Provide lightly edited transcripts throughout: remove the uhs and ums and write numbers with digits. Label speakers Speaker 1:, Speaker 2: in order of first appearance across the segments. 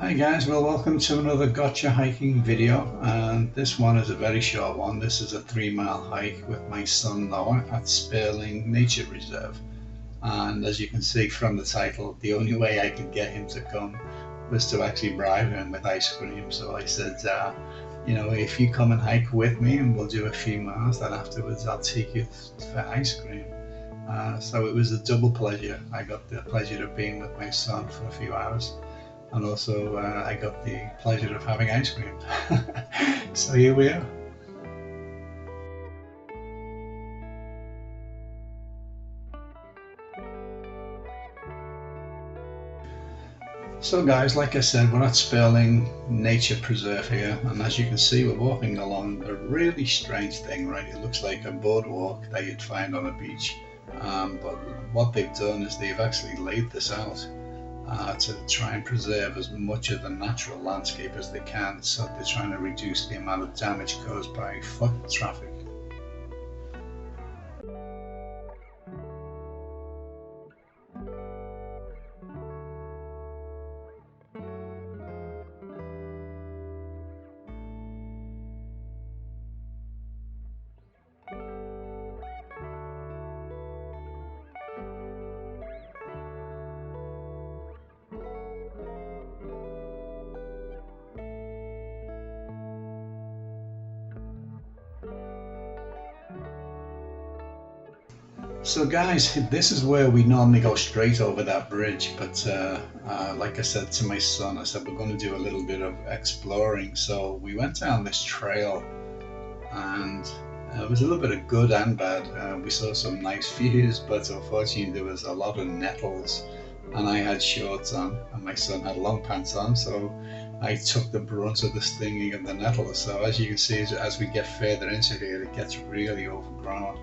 Speaker 1: Hi guys, well welcome to another gotcha hiking video, and this one is a very short one. This is a 3 mile hike with my son Noah at Sperling Nature Reserve, and as you can see from the title, the only way I could get him to come was to actually bribe him with ice cream. So I said, if you come and hike with me and we'll do a few miles, then afterwards I'll take you for ice cream. So it was a double pleasure. I got the pleasure of being with my son for a few hours, and also I got the pleasure of having ice cream. So here we are. So guys, like I said, we're at Sperling Nature Preserve here, and as you can see, we're walking along a really strange thing, right? It looks like a boardwalk that you'd find on a beach, but what they've done is they've actually laid this out to try and preserve as much of the natural landscape as they can. So they're trying to reduce the amount of damage caused by foot traffic. So guys, this is where we normally go straight over that bridge, but like I said to my son, I said we're going to do a little bit of exploring. So we went down this trail, and it was a little bit of good and bad. We saw some nice views, but unfortunately there was a lot of nettles, and I had shorts on and my son had long pants on, so I took the brunt of the stinging of the nettles. So as you can see, as we get further into here, it gets really overgrown.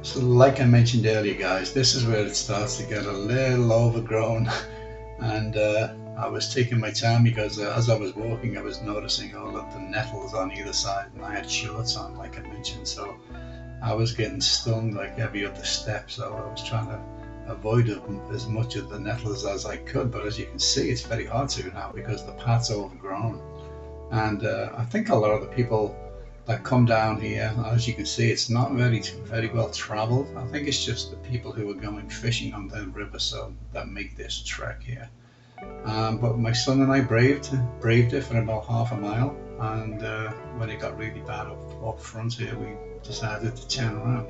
Speaker 1: So like I mentioned earlier guys, this is where it starts to get a little overgrown, and I was taking my time because as I was walking I was noticing all of the nettles on either side, and I had shorts on like I mentioned, so I was getting stung like every other step, so I was trying to avoid as much of the nettles as I could, but as you can see it's very hard to now because the path's overgrown. And I think a lot of the people that come down here, as you can see, it's not very well traveled. I think it's just the people who are going fishing on the river so that make this trek here. But my son and I braved it for about half a mile, and when it got really bad up front here, we decided to turn around.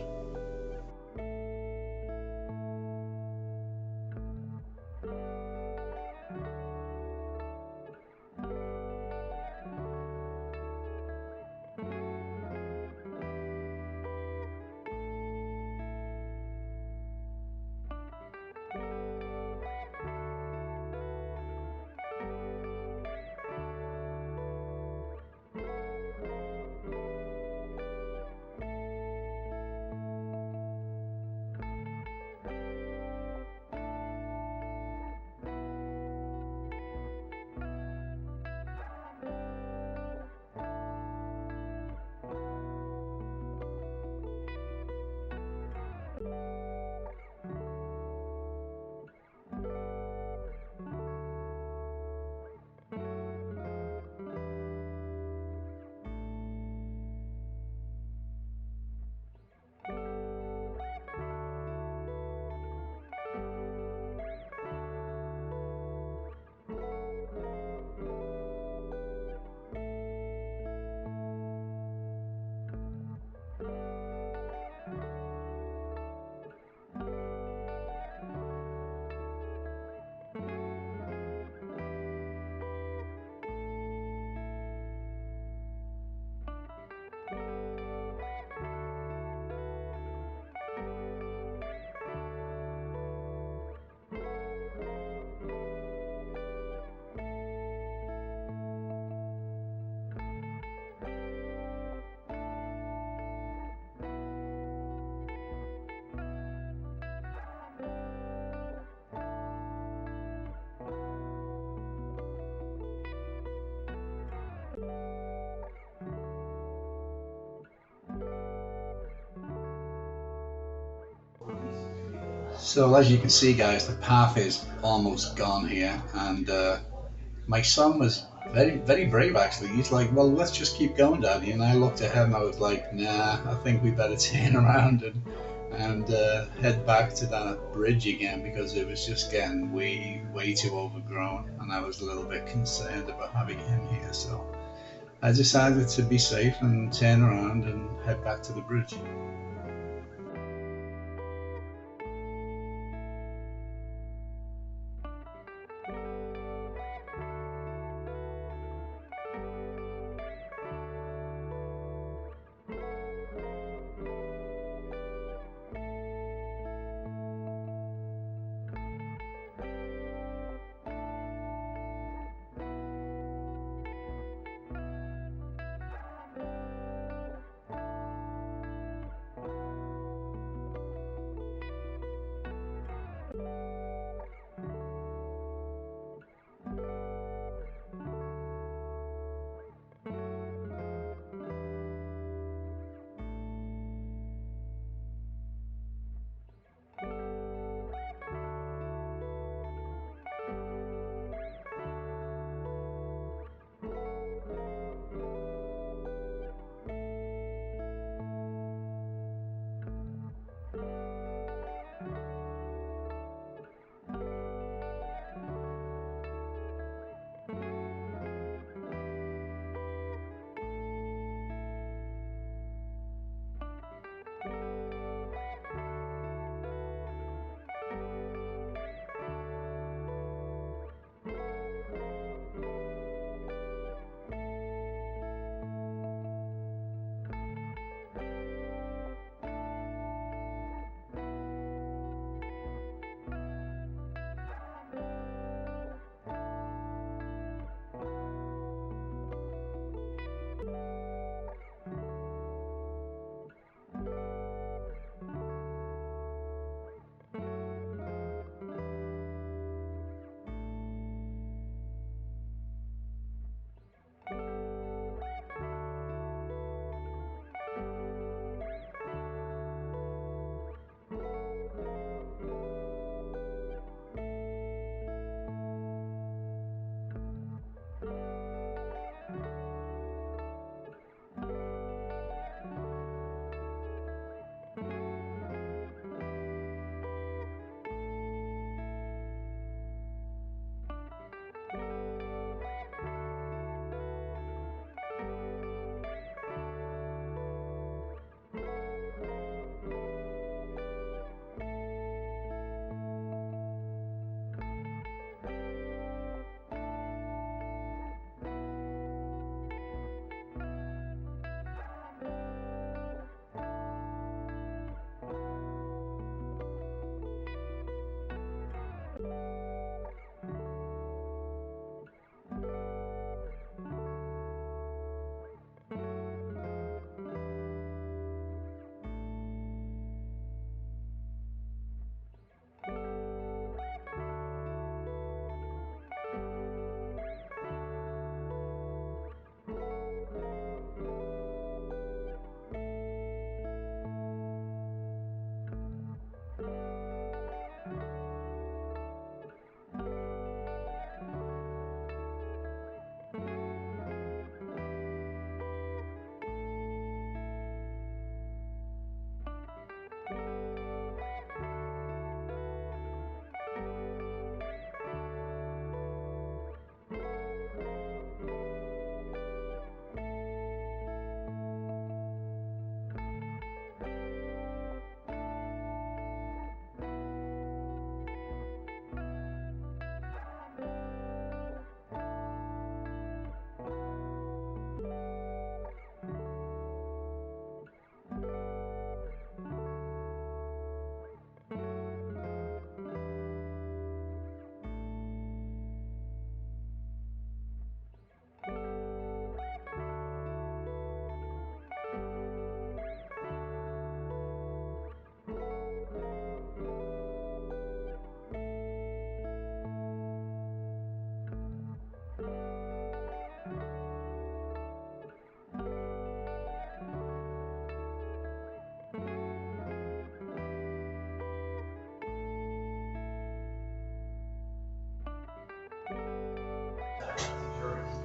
Speaker 1: So as you can see, guys, the path is almost gone here, and my son was very brave actually. He's like, "Well, let's just keep going, Daddy." And I looked at him, I was like, "Nah, I think we better turn around and head back to that bridge again because it was just getting way too overgrown, and I was a little bit concerned about having him here. So I decided to be safe and turn around and head back to the bridge.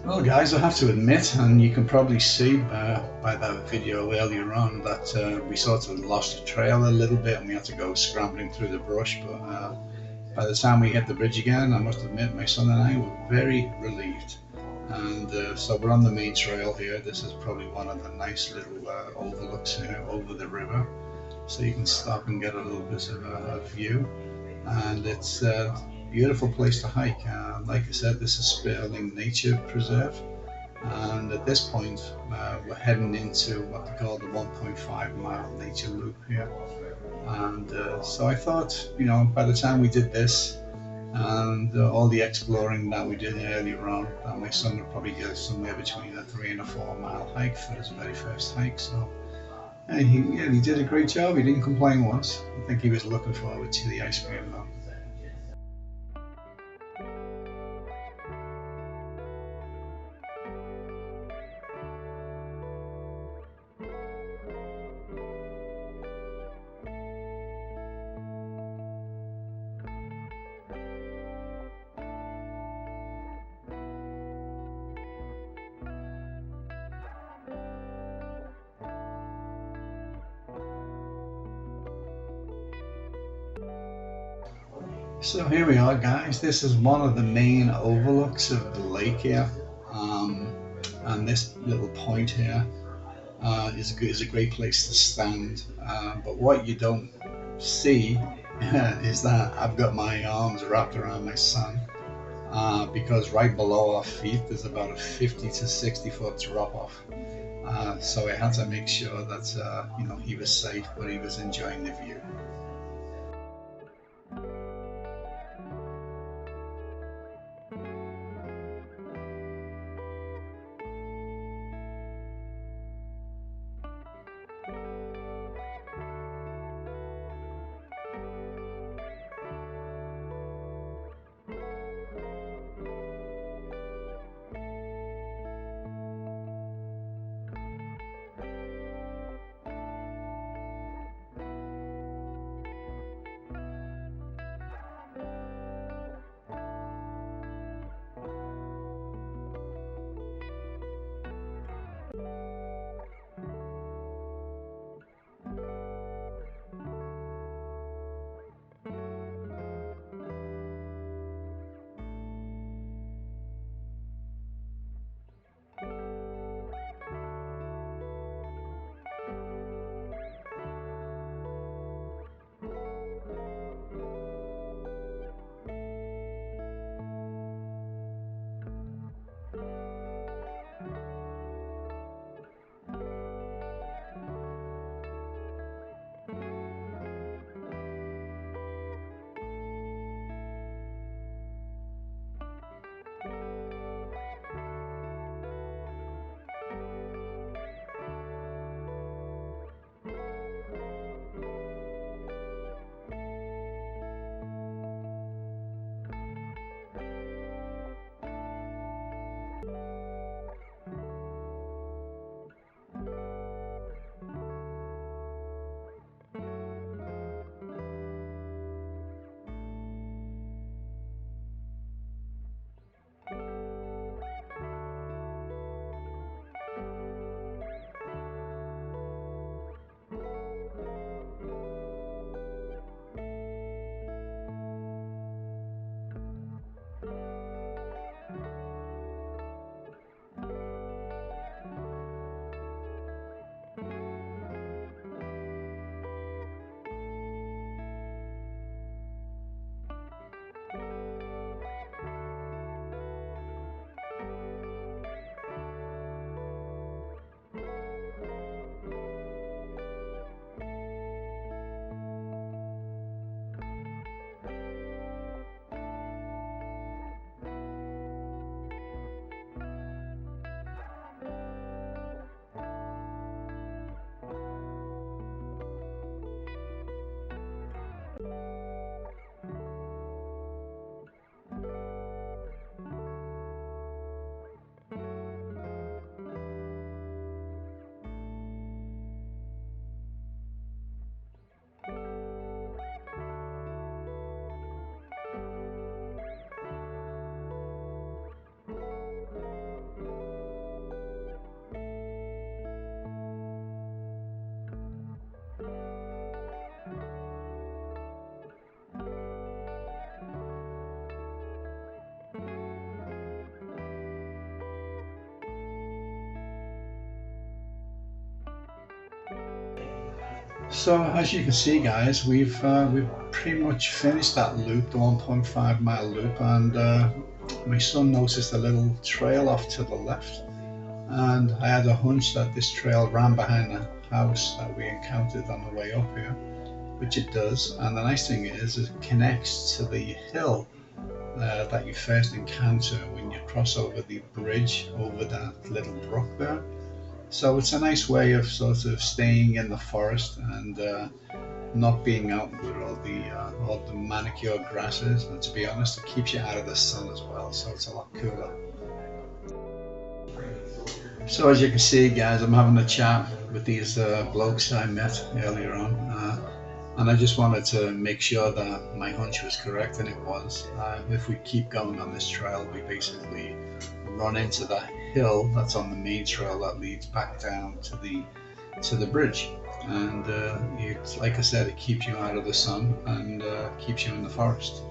Speaker 1: Well, guys, I have to admit, and you can probably see by that video earlier on, that we sort of lost the trail a little bit and we had to go scrambling through the brush. But by the time we hit the bridge again, I must admit, my son and I were very relieved. And so we're on the main trail here. This is probably one of the nice little overlooks here over the river. So you can stop and get a little bit of a view. And it's a beautiful place to hike. Like I said, this is Sperling Nature Preserve. And at this point, we're heading into what they call the 1.5 mile nature loop here. And so I thought, you know, by the time we did this and all the exploring that we did earlier on, that my son would probably get somewhere between a 3 and a 4 mile hike for his very first hike. So he did a great job. He didn't complain once. I think he was looking forward to the ice cream though. So here we are, guys. This is one of the main overlooks of the lake here. And this little point here is a great place to stand. But what you don't see is that I've got my arms wrapped around my son, because right below our feet there's about a 50 to 60 foot drop off. So I had to make sure that you know, he was safe, but he was enjoying the view. So as you can see, guys, we've pretty much finished that loop, the 1.5 mile loop, and my son noticed a little trail off to the left, and I had a hunch that this trail ran behind the house that we encountered on the way up here, which it does. And the nice thing is it connects to the hill that you first encounter when you cross over the bridge over that little brook there. So it's a nice way of sort of staying in the forest and not being out with all the manicured grasses. And to be honest, it keeps you out of the sun as well, so it's a lot cooler. So as you can see, guys, I'm having a chat with these blokes I met earlier on, and I just wanted to make sure that my hunch was correct, and it was. If we keep going on this trail, we basically run into that hill that's on the main trail that leads back down to the bridge, and it's like I said, it keeps you out of the sun and keeps you in the forest.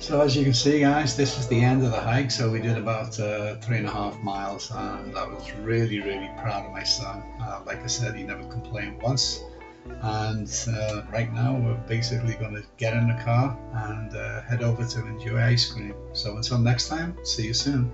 Speaker 1: So as you can see, guys, this is the end of the hike. So we did about 3.5 miles, and I was really, really proud of my son. Like I said, he never complained once. And right now we're basically going to get in the car and head over to enjoy ice cream. So until next time, see you soon.